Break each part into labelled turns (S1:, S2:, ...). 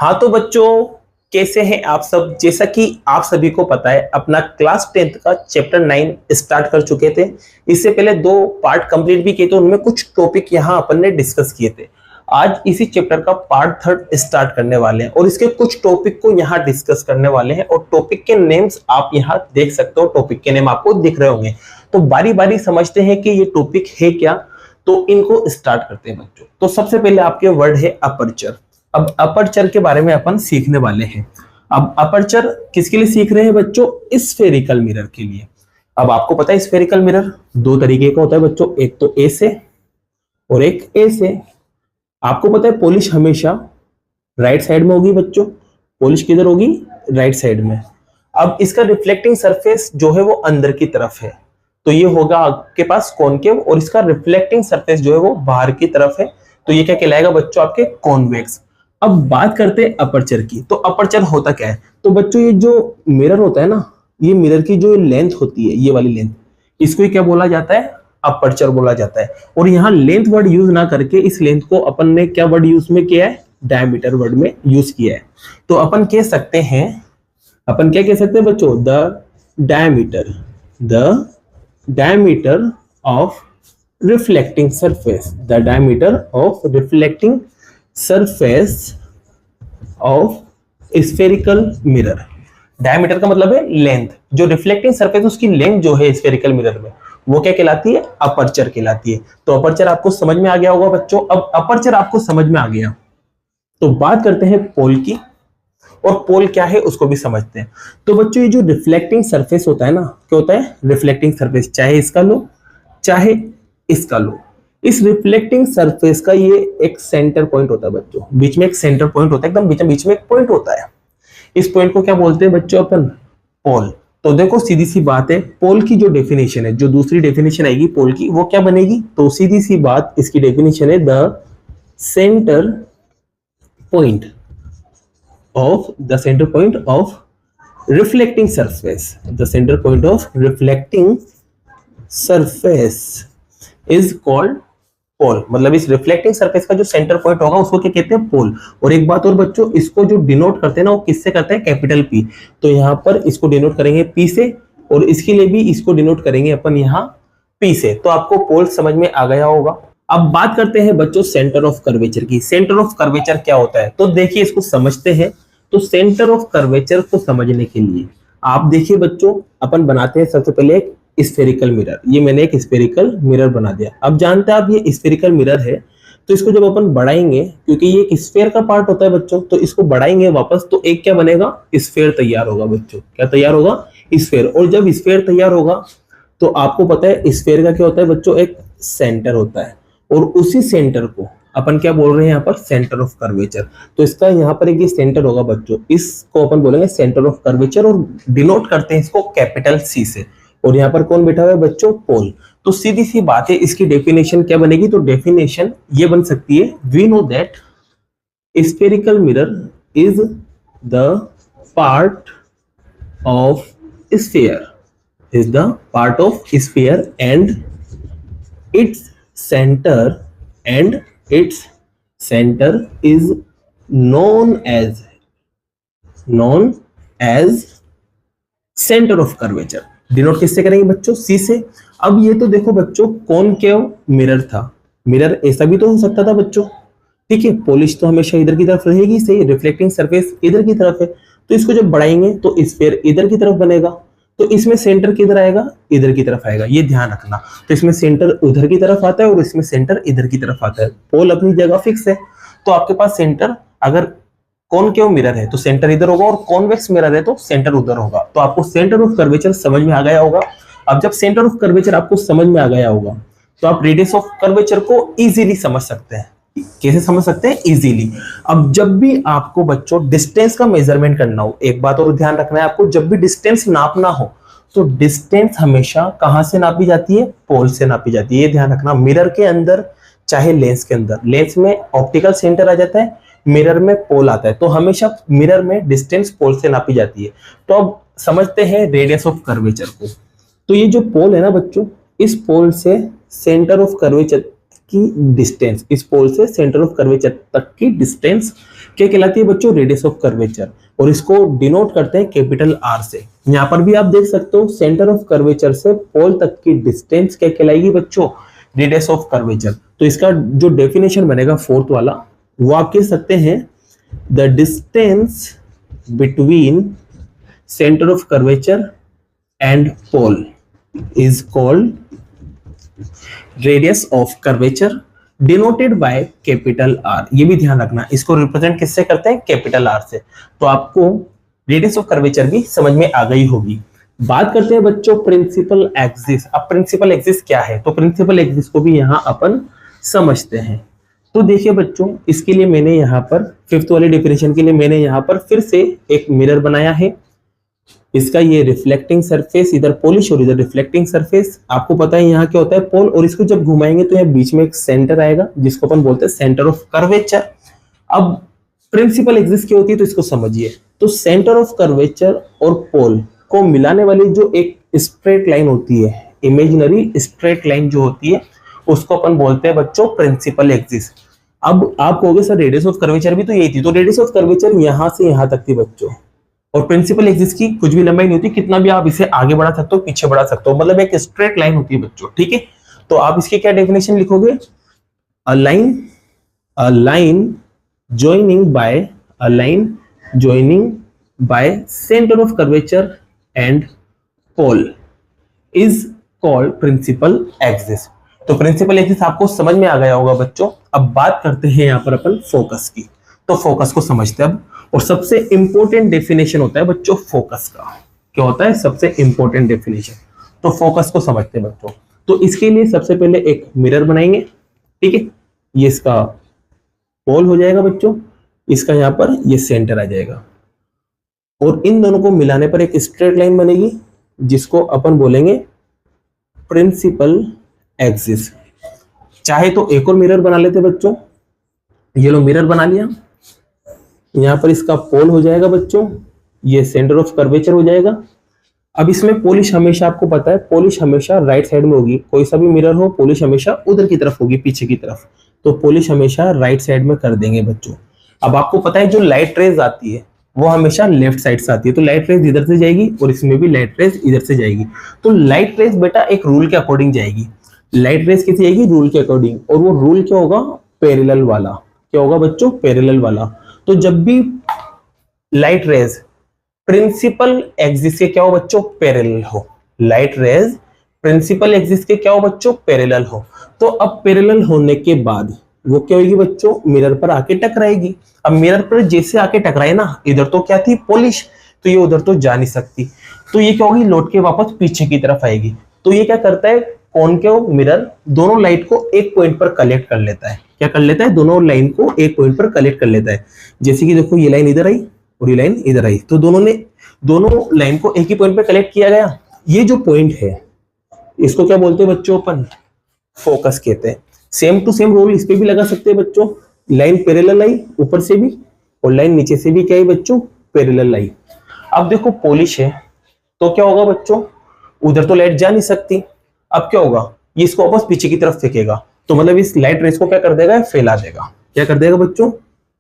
S1: हाँ तो बच्चों, कैसे हैं आप सब। जैसा कि आप सभी को पता है, अपना क्लास 10th का चैप्टर 9 स्टार्ट कर चुके थे। इससे पहले 2 पार्ट कंप्लीट भी किए थे, उनमें कुछ टॉपिक यहाँ अपन ने डिस्कस किए थे। आज इसी चैप्टर का पार्ट 3 स्टार्ट करने वाले हैं और इसके कुछ टॉपिक को यहाँ डिस्कस करने वाले हैं। और टॉपिक के नेम्स आप यहाँ देख सकते हो, टॉपिक के नेम आपको दिख रहे होंगे। तो बारी बारी समझते हैं कि ये टॉपिक है क्या। तो इनको स्टार्ट करते हैं बच्चों। तो सबसे पहले आपके वर्ड है अपर्चर। अब अपर्चर के बारे में अपन सीखने वाले हैं। अब अपर्चर किसके लिए सीख रहे हैं बच्चों? स्फेरिकल मिरर के लिए। अब आपको पता है स्फेरिकल मिरर 2 तरीके का होता है बच्चों, एक तो ए से और एक ए से। आपको पता है पॉलिश हमेशा राइट साइड में होगी बच्चों। पॉलिश किधर होगी? राइट साइड में। अब इसका रिफ्लेक्टिंग सरफेस जो है वो अंदर की तरफ है, तो ये होगा आपके पास कॉनकेव, और इसका रिफ्लेक्टिंग सरफेस जो है वो बाहर की तरफ है, तो ये क्या कहलाएगा बच्चों? आपके कॉन्वेक्स। अब बात करते हैं अपर्चर की। तो अपर्चर होता क्या है? तो बच्चों ये जो मिरर होता है ना, ये मिरर की जो लेंथ होती है, ये वाली लेंथ, इसको क्या बोला जाता है? अपर्चर बोला जाता है। और यहाँ लेंथ वर्ड यूज ना करके इस लेंथ को अपन ने क्या वर्ड यूज में किया है? डायमीटर वर्ड में यूज किया है। तो अपन कह सकते हैं, अपन क्या कह सकते हैं बच्चों? The diameter of reflecting surface, the diameter of reflecting surface of spherical mirror. Diameter का मतलब है लेंथ। जो रिफ्लेक्टिंग सरफेस उसकी लेंथ जो है स्फेरिकल मिरर में, वो क्या कहलाती है? अपर्चर कहलाती है। तो अपर्चर आपको समझ में आ गया होगा बच्चों। अब अपर्चर आपको समझ में आ गया तो बात करते हैं पोल की, और पोल क्या है उसको भी समझते हैं। तो बच्चों ये जो रिफ्लेक्टिंग सरफेस होता है ना, क्या होता है? रिफ्लेक्टिंग सरफेस, चाहे इसका लो चाहे इसका लो, इस रिफ्लेक्टिंग सरफेस का ये एक सेंटर पॉइंट होता है बच्चों। बीच में एक सेंटर पॉइंट होता है, एकदम बीच में एक पॉइंट होता है। इस पॉइंट को क्या बोलते हैं बच्चों? अपन पोल। तो देखो सीधी सी बात है, पोल की जो डेफिनेशन है, जो दूसरी डेफिनेशन आएगी पोल की, वो क्या बनेगी? तो सीधी सी बात, इसकी डेफिनेशन है the centre point of reflecting surface, the centre point of reflecting surface is called pole. मतलब इस रिफ्लेक्टिंग सरफेस का जो सेंटर पॉइंट होगा उसको क्या कहते हैं? पोल। और एक बात और बच्चों, इसको जो डिनोट करते हैं ना, वो किससे करते हैं? Capital P. तो यहाँ पर इसको डिनोट करेंगे पी से, और इसके लिए भी इसको डिनोट करेंगे अपन यहाँ पी से। तो आपको पोल समझ में आ गया होगा। अब बात करते हैं बच्चों सेंटर ऑफ कर्वेचर की। सेंटर ऑफ कर्वेचर क्या होता है? तो देखिए इसको समझते हैं। तो सेंटर ऑफ कर्वेचर को समझने के लिए आप देखिए बच्चों, अपन बनाते हैं सबसे पहले एक स्फेरिकल मिरर। ये मैंने एक स्फेरिकल मिरर बना दिया। अब जानते हैं आप ये स्फेरिकल मिरर है, तो इसको जब अपन बढ़ाएंगे, क्योंकि ये एक स्फेयर का पार्ट होता है बच्चों, तो इसको बढ़ाएंगे वापस, तो एक क्या बनेगा? स्फेयर तैयार होगा बच्चों। क्या तैयार होगा? स्फेयर। और जब स्फेयर तैयार होगा तो आपको पता है स्फेयर का क्या होता है बच्चों? एक सेंटर होता है, और उसी सेंटर को अपन क्या बोल रहे हैं यहाँ पर? Centre of curvature. तो इसका यहाँ पर एक ये सेंटर होगा बच्चों, इसको अपन बोलेंगे सेंटर ऑफ कर्वेचर, और डिनोट करते हैं इसको कैपिटल सी से। और यहाँ पर कौन बैठा हुआ है बच्चों? पोल। तो सीधी सी बात है, इसकी डेफिनेशन क्या बनेगी? तो डेफिनेशन ये बन सकती है, we know that spherical mirror is the part of sphere, is the part of sphere and its center is known as center of curvature। Denote किससे करेंगे बच्चों? सी से। अब ये तो देखो बच्चों कॉनकेव मिरर था, मिरर ऐसा भी तो हो सकता था बच्चों, ठीक है। पॉलिश तो हमेशा इधर की तरफ रहेगी, सही। रिफ्लेक्टिंग सरफेस इधर की तरफ है, तो इसको जब बढ़ाएंगे तो स्फेयर इधर की तरफ बनेगा। तो इसमें सेंटर किधर आएगा? इधर की तरफ आएगा, ये ध्यान रखना। तो इसमें सेंटर उधर की तरफ आता है और इसमें सेंटर इधर की तरफ आता है। पोल अपनी जगह फिक्स है। तो आपके पास सेंटर, अगर कॉनकेव मिरर है तो सेंटर इधर होगा, और कॉन्वेक्स मिरर है तो सेंटर उधर होगा। तो आपको सेंटर ऑफ कर्वेचर समझ में आ गया होगा। अब जब सेंटर ऑफ कर्वेचर आपको समझ में आ गया होगा, तो आप रेडियस ऑफ कर्वेचर को इजीली समझ सकते हैं। कैसे समझ सकते हैं? इजीली। अब जब भी आपको बच्चों डिस्टेंस का मेजरमेंट करना हो, एक बात और ध्यान रखना है आपको, जब भी डिस्टेंस नापना हो तो डिस्टेंस हमेशा कहां से नापी जाती है? पोल से नापी जाती है। ये ध्यान रखना। मिरर के अंदर चाहे लेंस के अंदर, लेंस में ऑप्टिकल सेंटर आ जाता है, मिरर में पोल आता है, तो हमेशा मिरर में डिस्टेंस पोल से नापी जाती है। तो अब समझते हैं रेडियस ऑफ कर्वेचर को। तो ये जो पोल है ना बच्चों, इस पोल से सेंटर ऑफ कर्वेचर की डिस्टेंस, इस पोल से सेंटर ऑफ कर्वेचर तक की डिस्टेंस क्या कहलाती है बच्चों? Radius of curvature. और इसको डिनोट करते हैं कैपिटल आर से। यहाँ पर भी आप देख सकते हो सेंटर ऑफ कर्वेचर से पोल तक की डिस्टेंस क्या कहलाएगी बच्चों? Radius of curvature. तो इसका जो डेफिनेशन बनेगा फोर्थ वाला, वो आप कह सकते हैं the distance between centre of curvature and pole is called radius of curvature denoted by capital R. ये भी ध्यान रखना, इसको रिप्रेजेंट किससे करते हैं? कैपिटल आर से। तो आपको रेडियस ऑफ कर्वेचर भी समझ में आ गई होगी। बात करते हैं बच्चों प्रिंसिपल एक्सिस। अब प्रिंसिपल एक्सिस क्या है? तो प्रिंसिपल एक्सिस को भी यहां अपन समझते हैं। तो देखिए बच्चों, इसके लिए मैंने यहाँ पर फिफ्थ वाले डेफिनेशन के लिए मैंने यहाँ पर फिर से एक मिरर बनाया है। इसका ये रिफ्लेक्टिंग सरफेस, इधर पॉलिश और इधर रिफ्लेक्टिंग सरफेस। आपको पता है यहाँ क्या होता है? पोल। और इसको जब घुमाएंगे तो यहाँ बीच में एक सेंटर आएगा जिसको अपन बोलते हैं सेंटर ऑफ कर्वेचर। अब प्रिंसिपल एक्सिस क्या होती है तो इसको समझिए। तो सेंटर ऑफ कर्वेचर और पोल को मिलाने वाली जो एक स्ट्रेट लाइन होती है, इमेजिनरी स्ट्रेट लाइन जो होती है, उसको अपन बोलते हैं बच्चों प्रिंसिपल एक्सिस। अब आप कहोगे सर रेडियस ऑफ कर्वेचर भी तो यही थी। तो रेडियस ऑफ कर्वेचर यहां से यहां तक थी बच्चों, और प्रिंसिपल एक्सिस की कुछ भी लंबाई नहीं होती। कितना भी आप इसे आगे बढ़ा सकते हो, पीछे बढ़ा सकते हो, मतलब एक स्ट्रेट लाइन होती है बच्चों। ठीक है, तो आप इसकी क्या डेफिनेशन लिखोगे? A line joining by center of curvature and pole is called principal axis। तो प्रिंसिपल एक्सिस आपको समझ में आ गया होगा बच्चों। अब बात करते हैं यहाँ पर अपन फोकस की। तो फोकस को समझते हैं अब। और सबसे इंपॉर्टेंट डेफिनेशन होता है बच्चों फोकस का। क्या होता है सबसे इंपॉर्टेंट डेफिनेशन? तो फोकस को समझते हैं बच्चों। तो इसके लिए सबसे पहले एक मिरर बनाएंगे। ठीक है, ये इसका पोल हो जाएगा बच्चों, इसका यहाँ पर ये सेंटर आ जाएगा, और इन दोनों को मिलाने पर एक स्ट्रेट लाइन बनेगी जिसको अपन बोलेंगे प्रिंसिपल एक्सिस। चाहे तो एक और मिरर बना लेते बच्चों। ये लो मिरर बना लिया, यहाँ पर इसका पोल हो जाएगा बच्चों, ये सेंटर ऑफ कर्वेचर हो जाएगा। अब इसमें पॉलिश हमेशा आपको पता है, पॉलिश हमेशा राइट साइड में होगी। कोई सा भी मिरर हो, पॉलिश हमेशा उधर की तरफ होगी, पीछे की तरफ। तो पॉलिश हमेशा राइट साइड में कर देंगे बच्चों। अब आपको पता है जो लाइट रेज आती है वो हमेशा लेफ्ट साइड से आती है। तो लाइट रेज इधर से जाएगी और इसमें भी लाइट रेज इधर से जाएगी। तो लाइट रेज बेटा एक रूल के अकॉर्डिंग जाएगी। लाइट रेज कैसे जाएगी? रूल के अकॉर्डिंग। और वो रूल क्या होगा? पैरेलल वाला। क्या होगा बच्चों? पैरेलल वाला। तो जब भी लाइट रेज प्रिंसिपल एक्सिस के क्या हो बच्चों? पैरेलल हो। लाइट रेज प्रिंसिपल एक्सिस के क्या हो बच्चों? पैरेलल हो। तो अब पैरेलल होने के बाद वो क्या होगी बच्चों? मिरर पर आके टकराएगी। अब मिरर पर जैसे आके टकराए ना, इधर तो क्या थी? पॉलिश, तो ये उधर तो जा नहीं सकती। तो ये क्या होगी? लौट के वापस पीछे की तरफ आएगी। तो ये क्या करता है? कॉनकेव मिरर दोनों लाइट को एक पॉइंट पर कलेक्ट कर लेता है। क्या कर लेता है? दोनों लाइन को एक पॉइंट पर कलेक्ट कर लेता है। जैसे कि देखो ये लाइन इधर आई और ये लाइन इधर आई, तो दोनों लाइन को एक ही पॉइंट पर कलेक्ट किया गया। ये जो पॉइंट है इसको क्या बोलते हैं बच्चों? अपन फोकस कहते हैं। सेम टू सेम रूल इस पे भी लगा सकते हैं बच्चों। लाइन पैरेलल आई ऊपर से भी और लाइन नीचे से भी क्या है बच्चों? पैरेलल आई। अब देखो पॉलिश है तो क्या होगा बच्चों? उधर तो लाइट जा नहीं सकती। अब क्या होगा? ये इसको वापस पीछे की तरफ फेंकेगा। तो मतलब इस लाइट रेस को क्या कर देगा? फैला देगा। क्या कर देगा बच्चों?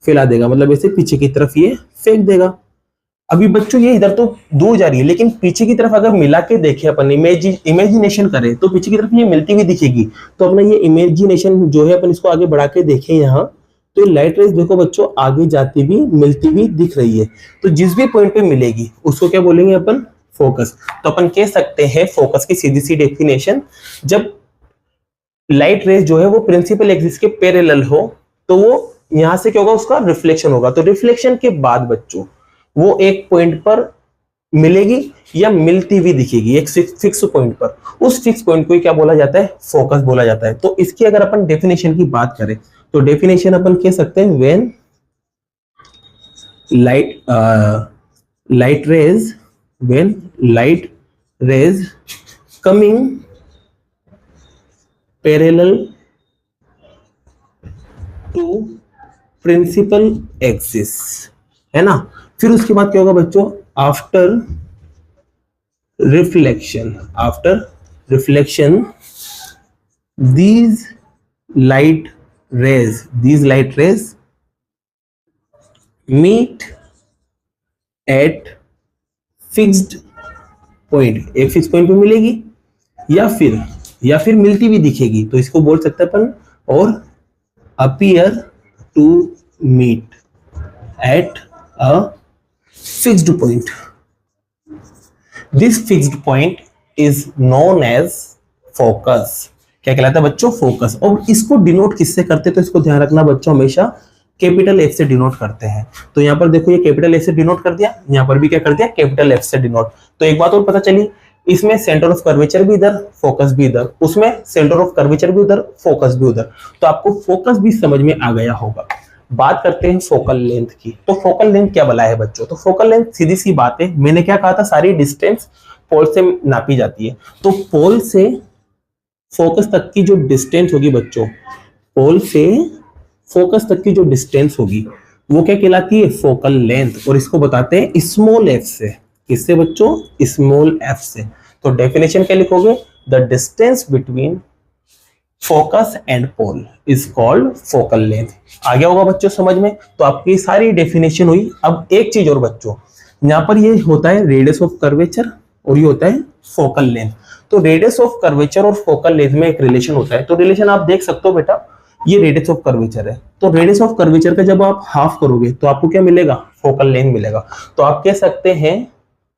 S1: फैला देगा। मतलब ऐसे पीछे की तरफ ये फेंक देगा। अभी बच्चों ये इधर तो दूर जा रही है, लेकिन पीछे की तरफ अगर मिला के देखे अपन, इमेजिनेशन करें तो पीछे की तरफ ये मिलती हुई दिखेगी। तो अपना ये इमेजिनेशन जो है अपन इसको आगे बढ़ा के देखें यहाँ, तो लाइट रेस देखो बच्चों आगे जाती हुई मिलती हुई दिख रही है। तो जिस भी पॉइंट पे मिलेगी उसको क्या बोलेंगे अपन? फोकस। तो अपन कह सकते हैं फोकस की सीधी सी डेफिनेशन, जब लाइट रेस जो है वो प्रिंसिपल एक्सिस के पैरेलल हो तो वो यहां से क्या होगा? उसका रिफ्लेक्शन होगा। तो रिफ्लेक्शन के बाद बच्चों वो एक पॉइंट पर मिलेगी या मिलती हुई दिखेगी, एक फिक्स पॉइंट पर। उस फिक्स पॉइंट को क्या बोला जाता है? फोकस बोला जाता है। तो इसकी अगर अपन डेफिनेशन की बात करें तो डेफिनेशन अपन कह सकते हैं when light rays coming parallel to principal axis, है ना। फिर उसके बाद क्या होगा बच्चों? After reflection these light rays meet at fixed point, एक फिक्स पॉइंट पे मिलेगी या फिर मिलती भी दिखेगी, तो इसको बोल सकते हैं अपन और appear to meet at a fixed point. This fixed point is known as focus. क्या कहलाता है बच्चों? फोकस। और इसको डिनोट किससे करते हैं? तो इसको ध्यान रखना बच्चों, हमेशा कैपिटल एफ से डिनोट करते हैं। तो यहाँ पर देखो ये कैपिटल एफ से डिनोट कर दिया, यहाँ पर भी क्या कर दिया? कैपिटल एफ से डिनोट। तो एक बात और पता चली, इसमें सेंटर ऑफ कर्वेचर भी इधर, फोकस भी इधर, उसमें सेंटर ऑफ कर्वेचर भी उधर, फोकस भी उधर। तो आपको फोकस भी समझ में आ गया होगा। बात करते हैं फोकल लेंथ की। तो फोकल लेंथ क्या बला है बच्चों? तो फोकल लेंथ सीधी सी बात है, मैंने क्या कहा था, सारी डिस्टेंस पोल से नापी जाती है। तो पोल से फोकस तक की जो डिस्टेंस होगी बच्चों, पोल से फोकस तक की जो डिस्टेंस होगी वो क्या कहलाती है? Focal length. और इसको बताते हैं स्मॉल एफ से। किससे बच्चों? स्मॉल एफ से। तो डेफिनेशन क्या लिखोगे? The distance between focus and pole is called focal length. आ गया होगा बच्चों समझ में? तो आपकी सारी डेफिनेशन हुई। अब एक चीज और बच्चों, यहाँ पर ये होता है रेडियस ऑफ कर्वेचर और ये होता है फोकल लेंथ। तो रेडियस ऑफ कर्वेचर और फोकल लेंथ में एक रिलेशन होता है। तो रिलेशन आप देख सकते हो बेटा, ये रेडियस ऑफ कर्वेचर है। तो रेडियस ऑफ कर्वेचर का जब आप हाफ करोगे तो आपको क्या मिलेगा? फोकल लेंथ मिलेगा। तो आप कह सकते हैं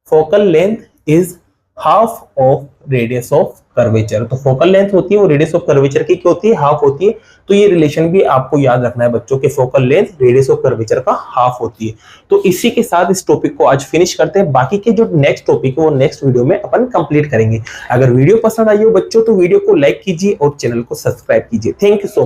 S1: focal length is half of radius of curvature. तो फोकल लेंथ होती है वो रेडियस ऑफ कर्वेचर की क्या होती है? हाफ होती है। तो ये रिलेशन भी आपको याद रखना है बच्चों के focal length radius of curvature का हाफ होती है। तो इसी के साथ इस टॉपिक को आज फिनिश करते हैं। बाकी के जो नेक्स्ट टॉपिक है वो नेक्स्ट वीडियो में अपन कंप्लीट करेंगे। अगर वीडियो पसंद आई हो बच्चों तो वीडियो को लाइक कीजिए और चैनल को सब्सक्राइब कीजिए। Thank you so much.